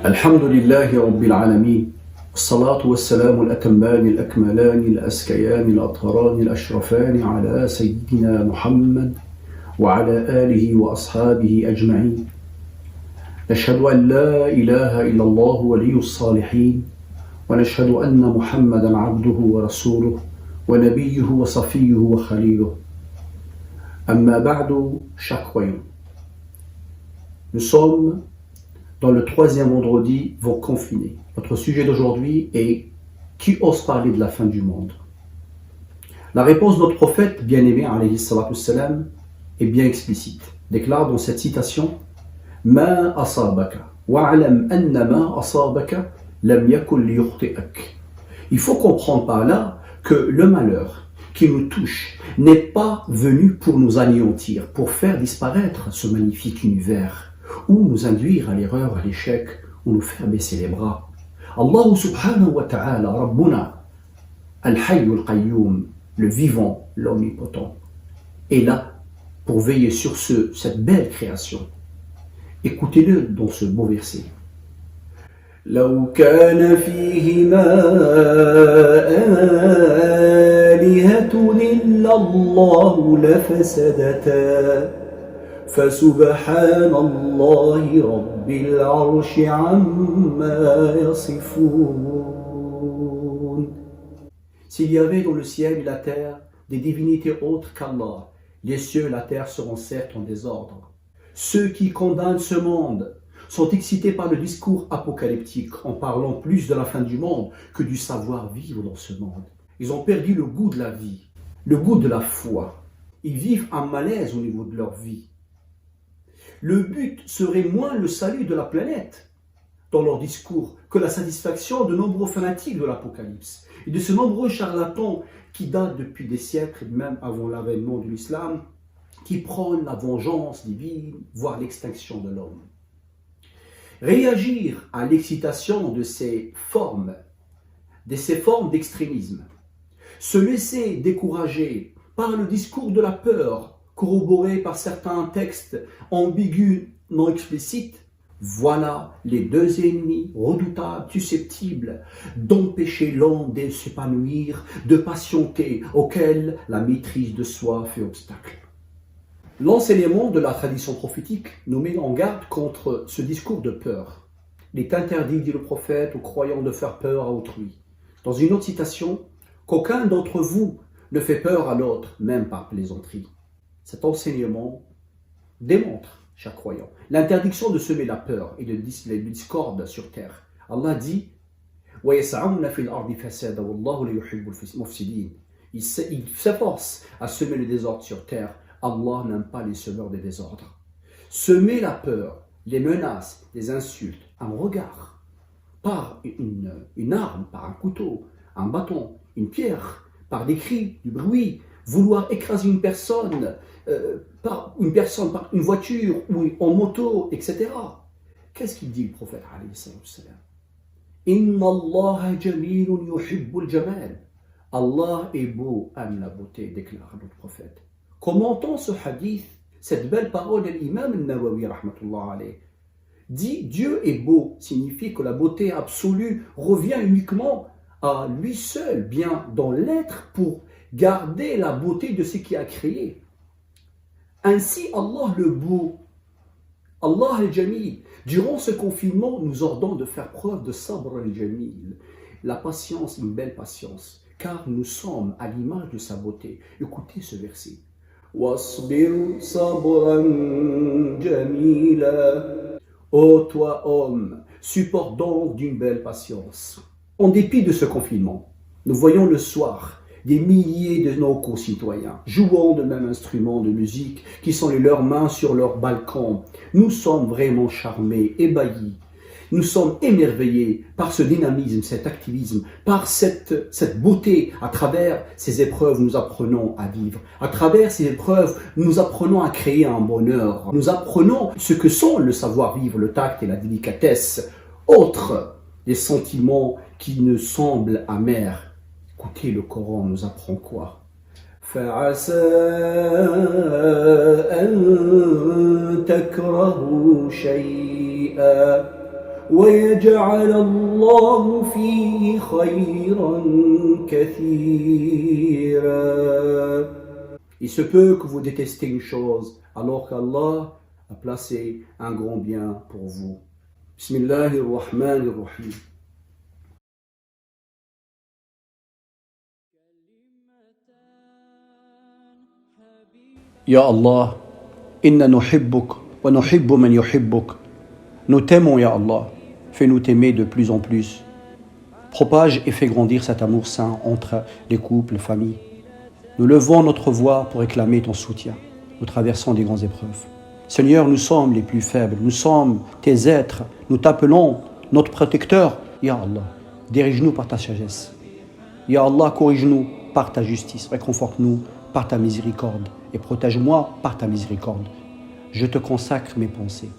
الحمد لله رب العالمين الصلاة والسلام الأتمان الأكملان الأزكيان الأطهران الأشرفان على سيدنا محمد وعلى آله وأصحابه أجمعين نشهد أن لا إله إلا الله ولي الصالحين ونشهد أن محمدا عبده ورسوله ونبيه وصفيه وخليله أما بعد chers croyants. Nous sommes dans le troisième vendredi vont confiner. Notre sujet d'aujourd'hui est qui ose parler de la fin du monde? La réponse de notre prophète bien-aimé alayhi salatu wassalam est bien explicite. Déclare dans cette citation Ma asabaka wa'alam anna ma asabaka lam yakun liyukhti'ak. Il faut comprendre par là que le malheur qui nous touche n'est pas venu pour nous anéantir, pour faire disparaître ce magnifique univers, ou nous induire à l'erreur, à l'échec, ou nous faire baisser les bras. Allah subhanahu wa ta'ala, Rabbuna, Al-Hayyul Qayyum, le vivant, l'omnipotent, est là pour veiller sur cette belle création. Écoutez-le dans ce beau verset. لو كان فيهما آلهة إلا الله لفسدتا فسبحان الله رب العرش عما يصفون. S'il y avait dans le ciel et la terre des divinités autres qu'Allah, les cieux et la terre seront certes en désordre. Ceux qui condamnent ce monde sont excités par le discours apocalyptique en parlant plus de la fin du monde que du savoir-vivre dans ce monde. Ils ont perdu le goût de la vie, le goût de la foi. Ils vivent un malaise au niveau de leur vie. Le but serait moins le salut de la planète dans leur discours que la satisfaction de nombreux fanatiques de l'Apocalypse et de ces nombreux charlatans qui datent depuis des siècles, même avant l'avènement de l'islam, qui prônent la vengeance divine, voire l'extinction de l'homme. Réagir à l'excitation de ces formes d'extrémisme, se laisser décourager par le discours de la peur, corroboré par certains textes ambigus, non explicites, voilà les deux ennemis redoutables, susceptibles d'empêcher l'homme de s'épanouir, de patienter, auxquels la maîtrise de soi fait obstacle. L'enseignement de la tradition prophétique nous met en garde contre ce discours de peur. Il est interdit, dit le prophète, aux croyants de faire peur à autrui. Dans une autre citation, qu'aucun d'entre vous ne fait peur à l'autre, même par plaisanterie. Cet enseignement démontre, chers croyants, l'interdiction de semer la peur et de la discorde sur terre. Allah dit il s'efforce à semer le désordre sur terre. Allah n'aime pas les semeurs de désordre. Semer la peur, les menaces, les insultes, un regard, par une arme, par un couteau, un bâton, une pierre, par des cris, du bruit, vouloir écraser une personne par une voiture ou en moto, etc. Qu'est-ce qu'il dit le prophète alayhi salam? Inna Allah jamilun yuhibbul jamal. Allah est beau, aime la beauté, déclare notre prophète. Commentons ce hadith, cette belle parole de l'imam al-Nawawi rahmatullah alayh. Dit Dieu est beau signifie que la beauté absolue revient uniquement à lui seul, bien dans l'être pour garder la beauté de ce qui a créé. Ainsi Allah le beau, Allah al-Jamil, durant ce confinement nous ordonne de faire preuve de sabr al-Jamil, la patience, une belle patience, car nous sommes à l'image de sa beauté. Écoutez ce verset. Wasbir sabran jamila. Ô toi homme, supporte donc d'une belle patience. En dépit de ce confinement, nous voyons le soir des milliers de nos concitoyens jouant de même instrument de musique qui sont leurs mains sur leur balcon. Nous sommes vraiment charmés, ébahis. Nous sommes émerveillés par ce dynamisme, cet activisme, par cette beauté. À travers ces épreuves, nous apprenons à vivre. À travers ces épreuves, nous apprenons à créer un bonheur. Nous apprenons ce que sont le savoir-vivre, le tact et la délicatesse. Autres des sentiments qui nous semblent amers. Écoutez, le Coran nous apprend quoi? فعسى أن تكرهوا شيئا ويجعل الله فيه خيرا كثيرا. Il se peut que vous détestez une chose alors qu'Allah a placé un grand bien pour vous. Bismillahirrahmanirrahim. Ya Allah, inna nuhibbuk wa nuhibbu man yuhibbuk. Nous t'aimons, Ya Allah. Fais-nous t'aimer de plus en plus. Propage et fais grandir cet amour saint entre les couples, les familles. Nous levons notre voix pour réclamer ton soutien. Nous traversons des grandes épreuves. Seigneur, nous sommes les plus faibles. Nous sommes tes êtres. Nous t'appelons notre protecteur. Ya Allah, dirige-nous par ta sagesse. Ya Allah, corrige-nous par ta justice. Réconforte-nous par ta miséricorde. Et protège-moi par ta miséricorde. Je te consacre mes pensées,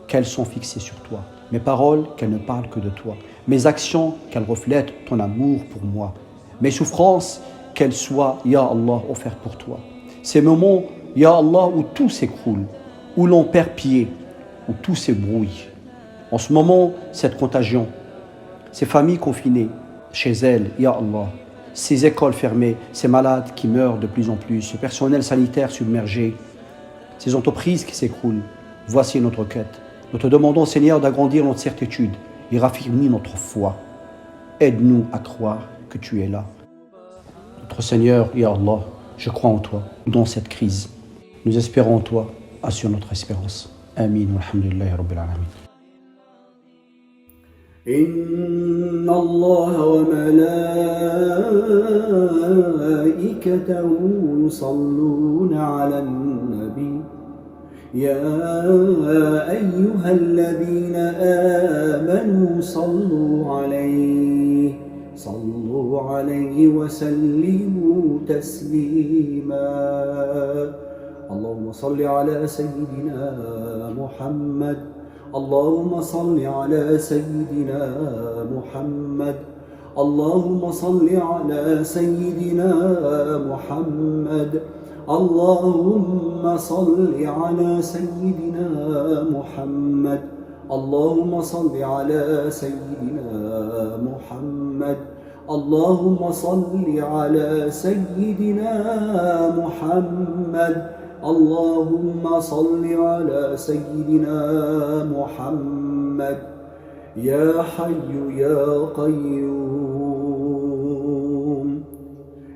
qu'elles sont fixées sur toi. Mes paroles, qu'elles ne parlent que de toi. Mes actions, qu'elles reflètent ton amour pour moi. Mes souffrances, qu'elles soient, Ya Allah, offertes pour toi. Ces moments, Ya Allah, où tout s'écroule, où l'on perd pied, où tout s'ébrouille. En ce moment, cette contagion, ces familles confinées chez elles, Ya Allah, ces écoles fermées, ces malades qui meurent de plus en plus, ce personnel sanitaire submergé, ces entreprises qui s'écroulent, voici notre quête. Nous te demandons, Seigneur, d'agrandir notre certitude et raffermir notre foi. Aide-nous à croire que tu es là. Notre Seigneur, Ya Allah, je crois en toi dans cette crise. Nous espérons en toi, assure notre espérance. Amin wa alhamdulillahi rabbil alamin. إن الله وملائكته يصلون على النبي يا أيها الذين آمنوا صلوا عليه وسلموا تسليما. اللهم صل على سيدنا محمد. اللهم صل على سيدنا محمد. اللهم صل على سيدنا محمد. اللهم صل على سيدنا محمد. اللهم صل على سيدنا محمد. اللهم صل على سيدنا محمد. اللهم صل على سيدنا محمد. يا حي يا قيوم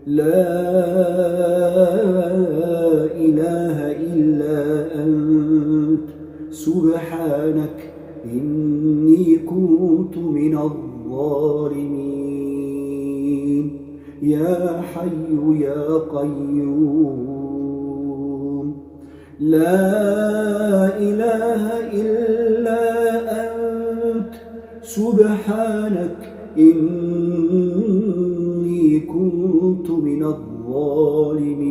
لا إله إلا أنت سبحانك إني كنت من الظالمين. يا حي يا قيوم لا إله إلا أنت سبحانك إني كنت من الظالمين.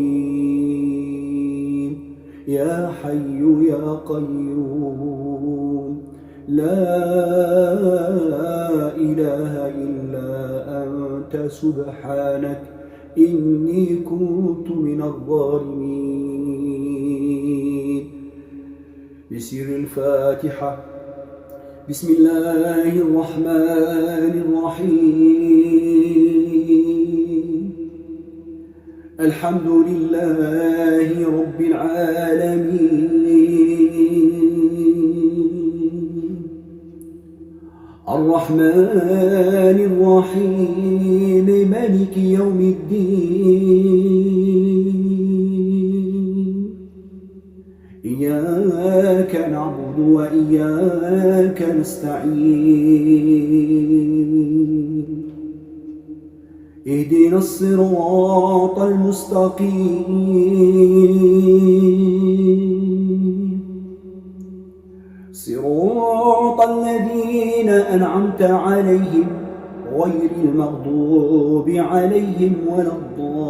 يا حي يا قيوم لا إله إلا أنت سبحانك إني كنت من الظالمين. بسر الفاتحة. بسم الله الرحمن الرحيم. الحمد لله رب العالمين. الرحمن الرحيم مالك يوم الدين. إياك نعبد وإياك نستعين. اهدنا الصراط المستقيم صراط الذين أنعمت عليهم غير المغضوب عليهم ولا الضالين.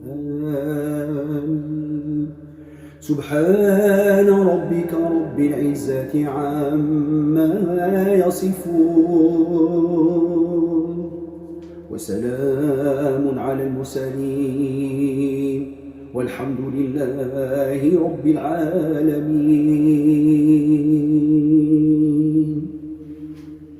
آمين. سبحان ربك رب العزة عما يصفون وسلام على المرسلين والحمد لله رب العالمين.